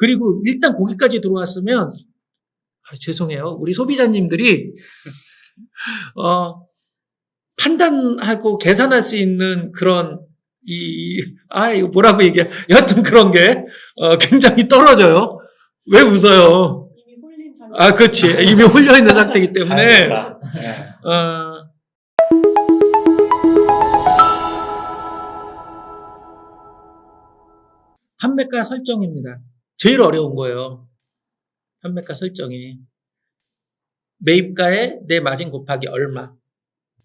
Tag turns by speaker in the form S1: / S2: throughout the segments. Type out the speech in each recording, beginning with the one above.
S1: 그리고 일단 거기까지 들어왔으면, 죄송해요. 우리 소비자님들이, 판단하고 계산할 수 있는 그런, 이거 뭐라고 얘기해. 여하튼 그런 게, 굉장히 떨어져요. 왜 웃어요?
S2: 이미 홀린 상태.
S1: 그렇지. 이미 홀려있는 상태이기 때문에, 판매가 설정입니다. 제일 어려운 거예요. 판매가 설정이. 매입가에 내 마진 곱하기 얼마.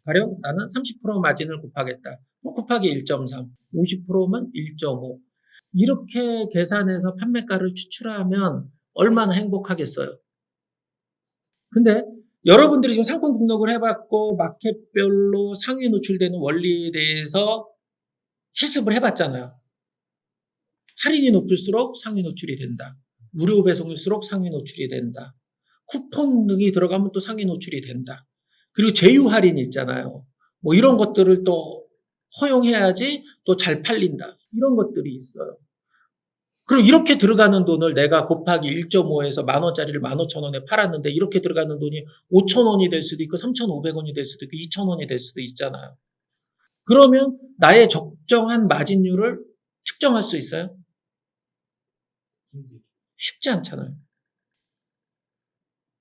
S1: 가령 나는 30% 마진을 곱하겠다. 곱하기 1.3, 50%면 1.5. 이렇게 계산해서 판매가를 추출하면 얼마나 행복하겠어요. 근데 여러분들이 지금 상품 등록을 해봤고 마켓별로 상위 노출되는 원리에 대해서 실습을 해봤잖아요. 할인이 높을수록 상위 노출이 된다. 무료 배송일수록 상위 노출이 된다. 쿠폰 등이 들어가면 또 상위 노출이 된다. 그리고 제휴 할인이 있잖아요. 뭐 이런 것들을 또 허용해야지 또 잘 팔린다. 이런 것들이 있어요. 그럼 이렇게 들어가는 돈을 내가 곱하기 1.5에서 10,000원짜리를 15,000원에 팔았는데 이렇게 들어가는 돈이 5,000원이 될 수도 있고 3,500원이 될 수도 있고 2,000원이 될 수도 있잖아요. 그러면 나의 적정한 마진율을 측정할 수 있어요? 쉽지 않잖아요.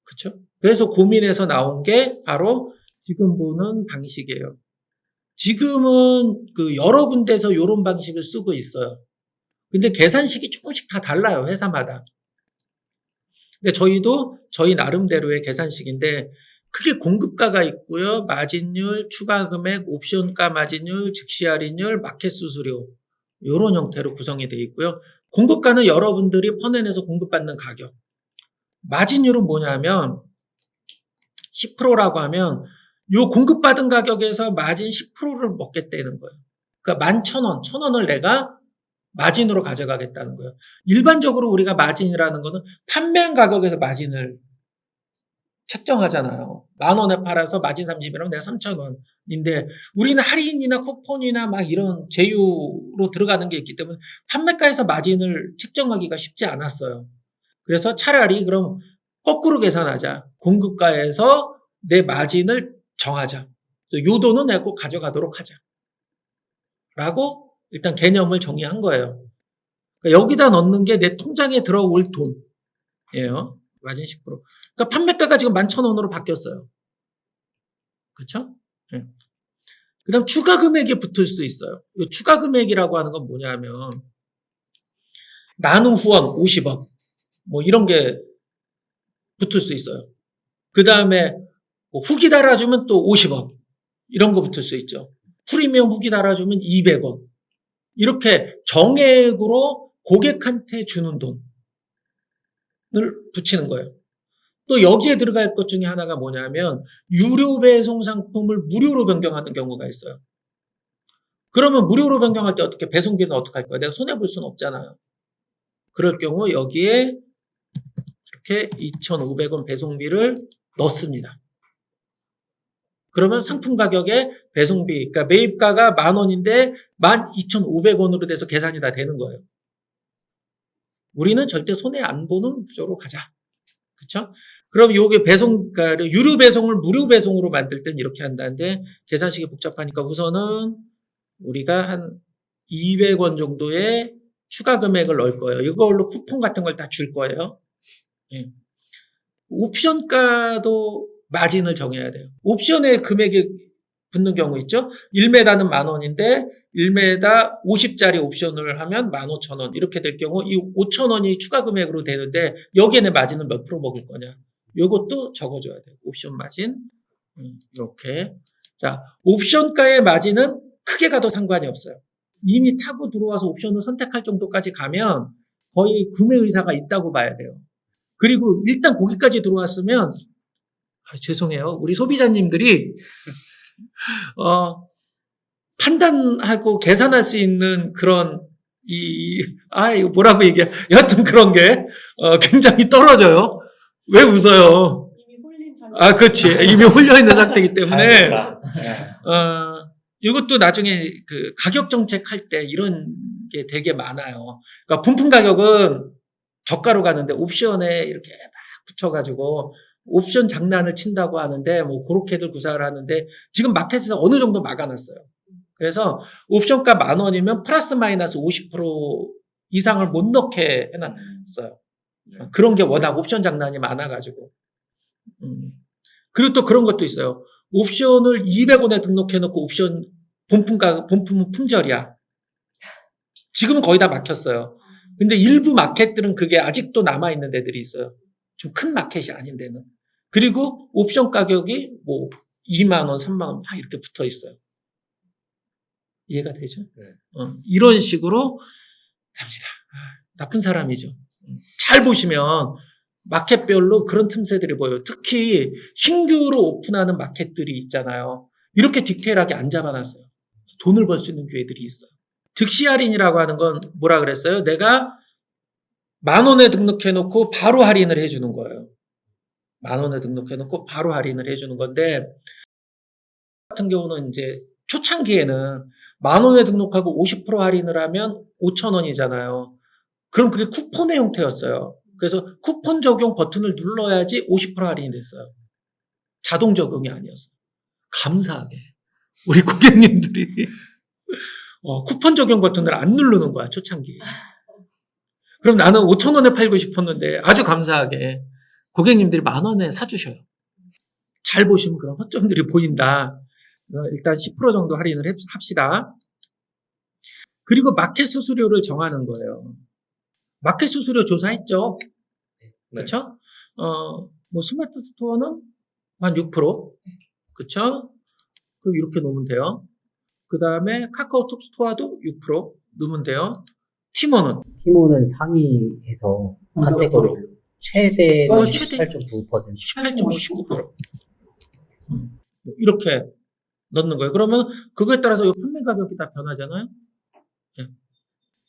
S1: 그렇죠? 그래서 고민해서 나온 게 바로 지금 보는 방식이에요. 지금은 여러 군데서 이런 방식을 쓰고 있어요. 근데 계산식이 조금씩 다 달라요, 회사마다. 근데 저희도 저희 나름대로의 계산식인데 크게 공급가가 있고요. 마진율, 추가 금액, 옵션가 마진율, 즉시 할인율, 마켓 수수료 이런 형태로 구성이 되어 있고요. 공급가는 여러분들이 퍼내내서 공급받는 가격. 마진율은 뭐냐면 10%라고 하면 요 공급받은 가격에서 마진 10%를 먹겠다는 거예요. 그러니까 11,000원, 1,000원을 내가 마진으로 가져가겠다는 거예요. 일반적으로 우리가 마진이라는 거는 판매한 가격에서 마진을 책정하잖아요. 10,000원에 팔아서 마진 30이라면 내가 3,000원인데 우리는 할인이나 쿠폰이나 막 이런 제휴로 들어가는 게 있기 때문에 판매가에서 마진을 책정하기가 쉽지 않았어요. 그래서 차라리 그럼 거꾸로 계산하자. 공급가에서 내 마진을 정하자. 요 돈은 내가 꼭 가져가도록 하자. 라고 일단 개념을 정의한 거예요. 그러니까 여기다 넣는 게 내 통장에 들어올 돈이에요. 마진 10%. 그러니까 판매가가 지금 11,000원으로 바뀌었어요. 그렇죠? 네. 그 다음 추가 금액이 붙을 수 있어요. 이 추가 금액이라고 하는 건 뭐냐면 나눔 후원 50원 뭐 이런 게 붙을 수 있어요. 그 다음에 후기 달아주면 또 50원 이런 거 붙을 수 있죠. 프리미엄 후기 달아주면 200원 이렇게 정액으로 고객한테 주는 돈을 붙이는 거예요. 또 여기에 들어갈 것 중에 하나가 뭐냐면 유료 배송 상품을 무료로 변경하는 경우가 있어요. 그러면 무료로 변경할 때 어떻게 배송비는 어떻게 할 거야? 내가 손해볼 수는 없잖아요. 그럴 경우 여기에 이렇게 2,500원 배송비를 넣습니다. 그러면 상품 가격에 배송비, 그러니까 매입가가 10,000원인데 12,500원으로 돼서 계산이 다 되는 거예요. 우리는 절대 손해 안 보는 구조로 가자. 그렇죠? 그럼 요게 배송, 그러니까 유료 배송을 무료 배송으로 만들 땐 이렇게 한다는데 계산식이 복잡하니까 우선은 우리가 한 200원 정도의 추가 금액을 넣을 거예요. 이걸로 쿠폰 같은 걸 다 줄 거예요. 예. 옵션가도 마진을 정해야 돼요. 옵션에 금액이 붙는 경우 있죠. 1m는 10,000원인데 1m 50짜리 옵션을 하면 15,000원 이렇게 될 경우 이 5,000원이 추가 금액으로 되는데 여기에 마진은 몇 프로 먹을 거냐. 이것도 적어줘야 돼요. 옵션 마진 이렇게. 자, 옵션가의 마진은 크게 가도 상관이 없어요. 이미 타고 들어와서 옵션을 선택할 정도까지 가면 거의 구매 의사가 있다고 봐야 돼요. 그리고 일단 거기까지 들어왔으면 죄송해요. 우리 소비자님들이 판단하고 계산할 수 있는 그런 이거 뭐라고 얘기해. 여하튼 그런 게 굉장히 떨어져요. 왜 웃어요?
S2: 이미 홀린 상태.
S1: 그렇지. 이미 홀려있는 상태이기 때문에 이것도 나중에 가격 정책할 때 이런 게 되게 많아요. 그러니까 분품 가격은 저가로 가는데 옵션에 이렇게 막 붙여가지고 옵션 장난을 친다고 하는데 뭐 그렇게들 구사를 하는데 지금 마켓에서 어느 정도 막아놨어요. 그래서 옵션가 10,000원이면 플러스 마이너스 50% 이상을 못 넣게 해놨어요. 그런 게 워낙 옵션 장난이 많아가지고. 그리고 또 그런 것도 있어요. 옵션을 200원에 등록해놓고 옵션 본품은 품절이야. 지금은 거의 다 막혔어요. 근데 일부 마켓들은 그게 아직도 남아있는 데들이 있어요. 좀 큰 마켓이 아닌 데는. 그리고 옵션 가격이 뭐 2만원, 3만원 막 이렇게 붙어 있어요. 이해가 되죠? 이런 식으로 갑니다. 나쁜 사람이죠. 잘 보시면 마켓별로 그런 틈새들이 보여요. 특히 신규로 오픈하는 마켓들이 있잖아요. 이렇게 디테일하게 안 잡아놨어요. 돈을 벌 수 있는 기회들이 있어요. 즉시 할인이라고 하는 건 뭐라 그랬어요? 내가 10,000원에 등록해놓고 바로 할인을 해주는 거예요. 10,000원에 등록해놓고 바로 할인을 해주는 건데, 같은 경우는 이제 초창기에는 10,000원에 등록하고 50% 할인을 하면 5,000원이잖아요. 그럼 그게 쿠폰의 형태였어요. 그래서 쿠폰 적용 버튼을 눌러야지 50% 할인이 됐어요. 자동 적용이 아니었어요. 감사하게 우리 고객님들이 쿠폰 적용 버튼을 안 누르는 거야, 초창기에. 그럼 나는 5,000원에 팔고 싶었는데 아주 감사하게 고객님들이 10,000원에 사주셔요. 잘 보시면 그런 허점들이 보인다. 일단 10% 정도 할인을 합시다. 그리고 마켓 수수료를 정하는 거예요. 마켓 수수료 조사했죠? 그렇죠? 뭐 스마트 스토어는 한 6%, 그렇죠? 그럼 이렇게 놓으면 돼요. 그 다음에 카카오톡 스토어도 6% 넣으면 돼요. 티모는
S3: 상위에서 카테고리 최대는
S1: 최대
S3: 18.9%.
S1: 18.5, 19%. 이렇게 넣는 거예요. 그러면 그거에 따라서 판매 가격이 다 변하잖아요.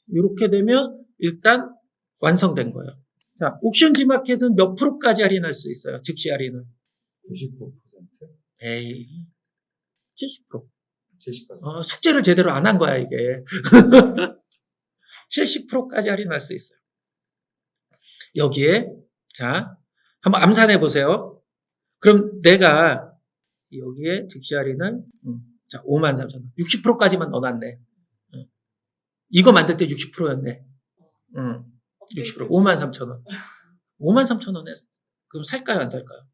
S1: 이렇게 되면 일단 완성된 거예요. 자, 옥션 G마켓은 몇 프로까지 할인할 수 있어요? 즉시 할인을.
S4: 99%?
S1: 에이, 70%.
S4: 70%.
S1: 숙제를 제대로 안 한 거야, 이게. 70%까지 할인할 수 있어요. 여기에, 자, 한번 암산해 보세요. 그럼 내가 여기에 즉시 할인을, 자, 53,000원. 60%까지만 넣어놨네. 이거 만들 때 60%였네. 60%. 53,000원. 53,000원에, 그럼 살까요, 안 살까요?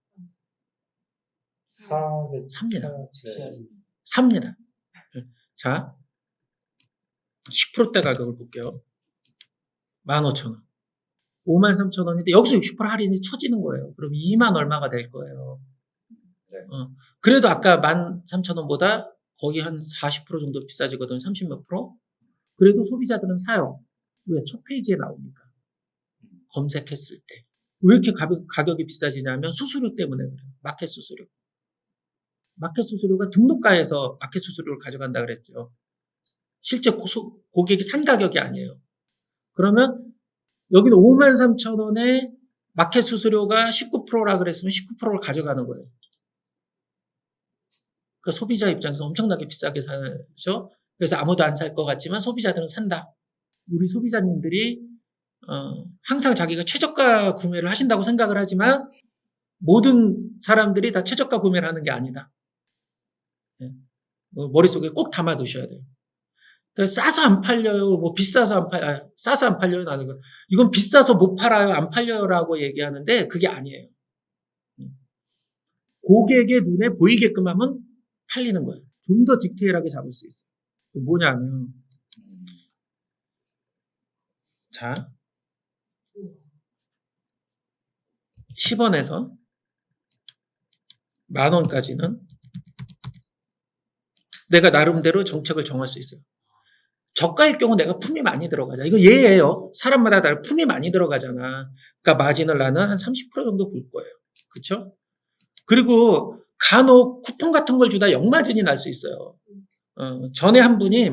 S1: 삽니다. 삽니다. 자, 10%대 가격을 볼게요. 15,000원. 53,000원인데 여기서 60% 할인이 쳐지는 거예요. 그럼 2만 얼마가 될 거예요.
S4: 네.
S1: 그래도 아까 13,000원보다 거의 한 40% 정도 비싸지거든요. 30 몇 프로. 그래도 소비자들은 사요. 왜? 첫 페이지에 나오니까. 검색했을 때. 왜 이렇게 가격이 비싸지냐면 수수료 때문에 그래요. 마켓 수수료. 마켓 수수료가 등록가에서 마켓 수수료를 가져간다 그랬죠. 실제 고객이 산 가격이 아니에요. 그러면 여기는 53,000원에 마켓 수수료가 19%라 그랬으면 19%를 가져가는 거예요. 그러니까 소비자 입장에서 엄청나게 비싸게 사죠. 그래서 아무도 안 살 것 같지만 소비자들은 산다. 우리 소비자님들이 항상 자기가 최저가 구매를 하신다고 생각을 하지만 모든 사람들이 다 최저가 구매를 하는 게 아니다. 머릿속에 꼭 담아두셔야 돼요. 그러니까 싸서 안 팔려요, 뭐 비싸서 안 팔려요, 싸서 안 팔려요, 나는 이건 비싸서 못 팔아요, 안 팔려요라고 얘기하는데 그게 아니에요. 고객의 눈에 보이게끔 하면 팔리는 거예요. 좀 더 디테일하게 잡을 수 있어요. 뭐냐면, 자, 10원에서 10,000원까지는 내가 나름대로 정책을 정할 수 있어요. 저가일 경우 내가 품이 많이 들어가잖아. 이거 예예요. 사람마다 다른 품이 많이 들어가잖아. 그러니까 마진을 나는 한 30% 정도 볼 거예요. 그렇죠? 그리고 간혹 쿠폰 같은 걸 주다 역마진이 날 수 있어요. 전에 한 분이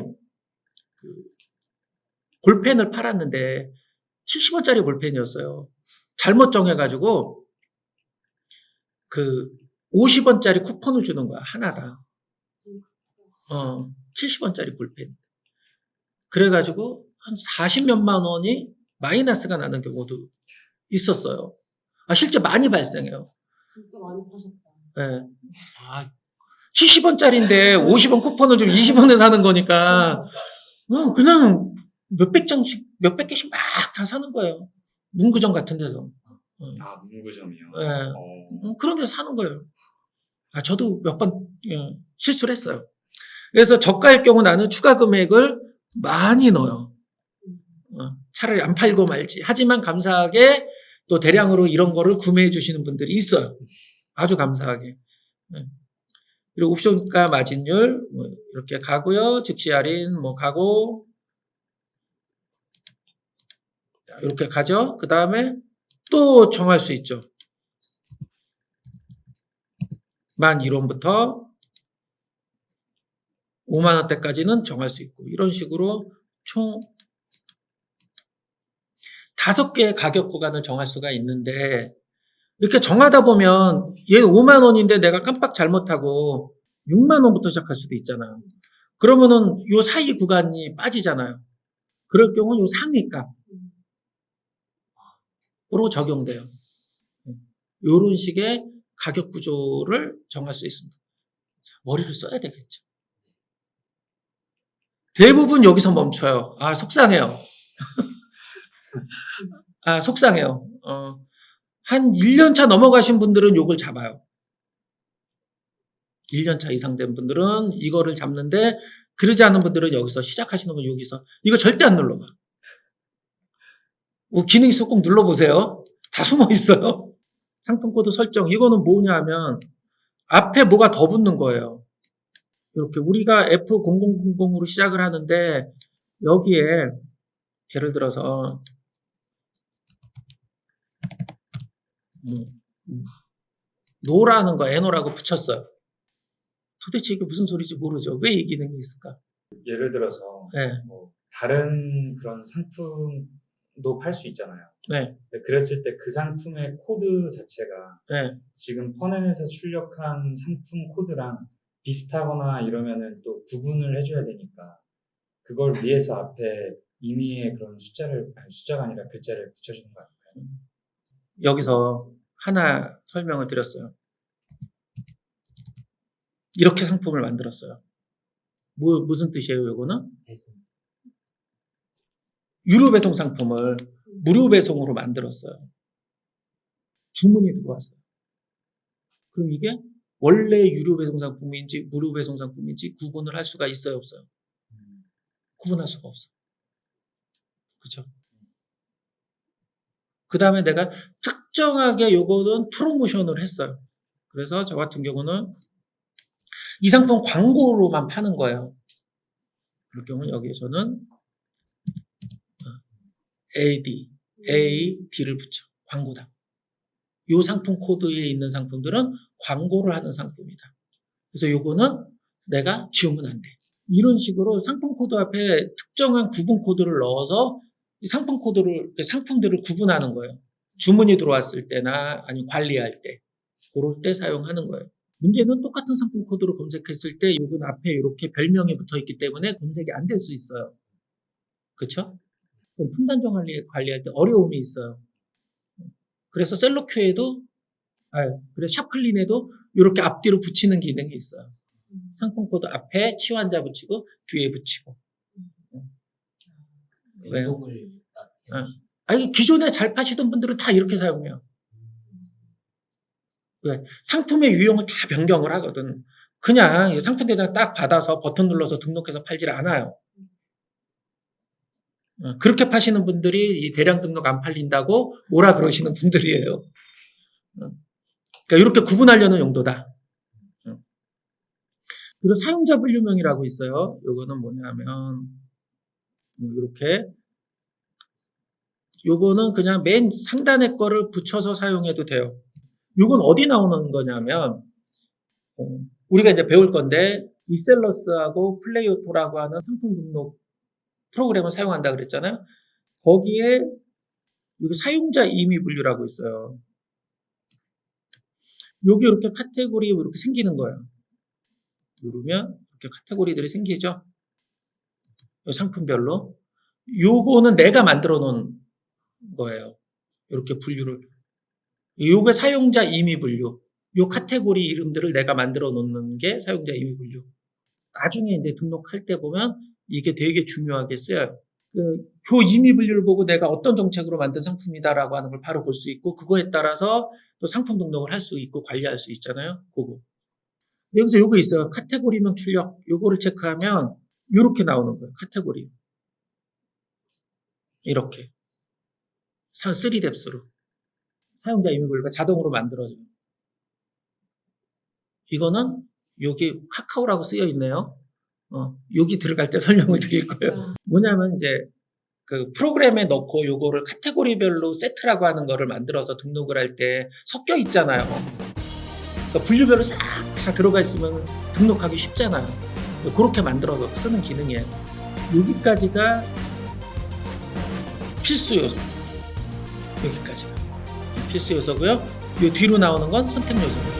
S1: 볼펜을 팔았는데 70원짜리 볼펜이었어요. 잘못 정해가지고 50원짜리 쿠폰을 주는 거야. 하나다. 70원짜리 볼펜. 그래가지고 한 40몇만 원이 마이너스가 나는 경우도 있었어요. 실제 많이 발생해요.
S2: 진짜 많이 파셨다.
S1: 예. 70원짜리인데 50원 쿠폰을 좀 20원에 사는 거니까 그냥 몇백 장씩, 몇백 개씩 막 다 사는 거예요. 문구점 같은 데서.
S4: 문구점이요.
S1: 예. 그런 데서 사는 거예요. 저도 몇 번 실수를 했어요. 그래서 저가일 경우 나는 추가 금액을 많이 넣어요. 차라리 안 팔고 말지. 하지만 감사하게 또 대량으로 이런 거를 구매해 주시는 분들이 있어요. 아주 감사하게. 그리고 옵션가 마진율 이렇게 가고요. 즉시 할인 가고 이렇게 가죠. 그 다음에 또 정할 수 있죠. 11,000원부터 50,000원대까지는 정할 수 있고 이런 식으로 총 5개의 가격 구간을 정할 수가 있는데 이렇게 정하다 보면 얘는 5만 원인데 내가 깜빡 잘못하고 6만 원부터 시작할 수도 있잖아요. 그러면은 요 사이 구간이 빠지잖아요. 그럴 경우 요 상위값으로 적용돼요. 요런 식의 가격 구조를 정할 수 있습니다. 머리를 써야 되겠죠. 대부분 여기서 멈춰요. 속상해요. 속상해요. 한 1년차 넘어가신 분들은 요걸 잡아요. 1년차 이상 된 분들은 이거를 잡는데 그러지 않은 분들은 여기서 시작하시는 건 여기서 이거 절대 안 눌러봐. 기능 있어 꼭 눌러보세요. 다 숨어 있어요. 상품 코드 설정 이거는 뭐냐 하면 앞에 뭐가 더 붙는 거예요. 이렇게 우리가 F0000으로 시작을 하는데 여기에 예를 들어서 노라는 거 NO라고 붙였어요. 도대체 이게 무슨 소리인지 모르죠. 왜 이 기능이 있을까?
S4: 예를 들어서
S1: 네.
S4: 다른 그런 상품도 팔 수 있잖아요.
S1: 네.
S4: 그랬을 때 그 상품의 코드 자체가
S1: 네.
S4: 지금 퍼넷에서 출력한 상품 코드랑 비슷하거나 이러면은 또 구분을 해줘야 되니까 그걸 위해서 앞에 임의의 그런 숫자가 아니라 글자를 붙여주는 거 아닐까요?
S1: 여기서 하나 설명을 드렸어요. 이렇게 상품을 만들었어요. 무슨 뜻이에요, 이거는? 유료 배송 상품을 무료 배송으로 만들었어요. 주문이 들어왔어요. 그럼 이게 원래 유료 배송 상품인지 무료 배송 상품인지 구분을 할 수가 있어요, 없어요? 구분할 수가 없어요. 그렇죠? 그 다음에 내가 특정하게 요거는 프로모션을 했어요. 그래서 저 같은 경우는 이 상품 광고로만 파는 거예요. 그럴 경우 여기에 저는 AD를 붙여. 광고다. 이 상품 코드에 있는 상품들은 광고를 하는 상품이다. 그래서 요거는 내가 지우면 안 돼. 이런 식으로 상품 코드 앞에 특정한 구분 코드를 넣어서 이 상품들을 구분하는 거예요. 주문이 들어왔을 때나 아니면 관리할 때, 그럴 때 사용하는 거예요. 문제는 똑같은 상품 코드로 검색했을 때 요건 앞에 이렇게 별명이 붙어 있기 때문에 검색이 안 될 수 있어요. 그렇죠? 그럼 품단정 관리할 때 어려움이 있어요. 그래서 셀러큐에도, 그래서 샵클린에도 이렇게 앞뒤로 붙이는 기능이 있어요. 상품 코드 앞에 치환자 붙이고 뒤에 붙이고. 왜요? 이게 기존에 잘 파시던 분들은 다 이렇게 사용해요. 왜? 상품의 유형을 다 변경을 하거든. 그냥 상품 대장 딱 받아서 버튼 눌러서 등록해서 팔질 않아요. 그렇게 파시는 분들이 이 대량 등록 안 팔린다고 뭐라 그러시는 분들이에요. 그러니까 이렇게 구분하려는 용도다. 그리고 사용자 분류명이라고 있어요. 요거는 뭐냐면 이렇게 요거는 그냥 맨 상단에 거를 붙여서 사용해도 돼요. 요건 어디 나오는 거냐면 우리가 이제 배울 건데 이셀러스하고 플레이오토라고 하는 상품 등록 프로그램을 사용한다 그랬잖아요. 거기에 여기 사용자 임의 분류라고 있어요. 여기 이렇게 카테고리 이렇게 생기는 거예요. 누르면 이렇게 카테고리들이 생기죠. 상품별로. 요거는 내가 만들어 놓은 거예요. 이렇게 분류를. 요게 사용자 임의 분류. 요 카테고리 이름들을 내가 만들어 놓는 게 사용자 임의 분류. 나중에 이제 등록할 때 보면 이게 되게 중요하게 쓰여요. 그 임의 분류를 보고 내가 어떤 정책으로 만든 상품이다라고 하는 걸 바로 볼 수 있고, 그거에 따라서 또 상품 등록을 할 수 있고 관리할 수 있잖아요. 그거. 여기서 요거 있어요. 카테고리명 출력. 요거를 체크하면 요렇게 나오는 거예요. 카테고리. 이렇게. 3뎁스로. 사용자 임의 분류가 자동으로 만들어져요. 이거는 여기 카카오라고 쓰여 있네요. 여기 들어갈 때 설명을 드릴 거예요. 뭐냐면 이제 그 프로그램에 넣고 요거를 카테고리별로 세트라고 하는 거를 만들어서 등록을 할 때 섞여 있잖아요. 그러니까 분류별로 싹 다 들어가 있으면 등록하기 쉽잖아요. 그렇게 만들어서 쓰는 기능이에요. 여기까지가 필수 요소. 여기까지가 필수 요소고요. 요 뒤로 나오는 건 선택 요소입니다.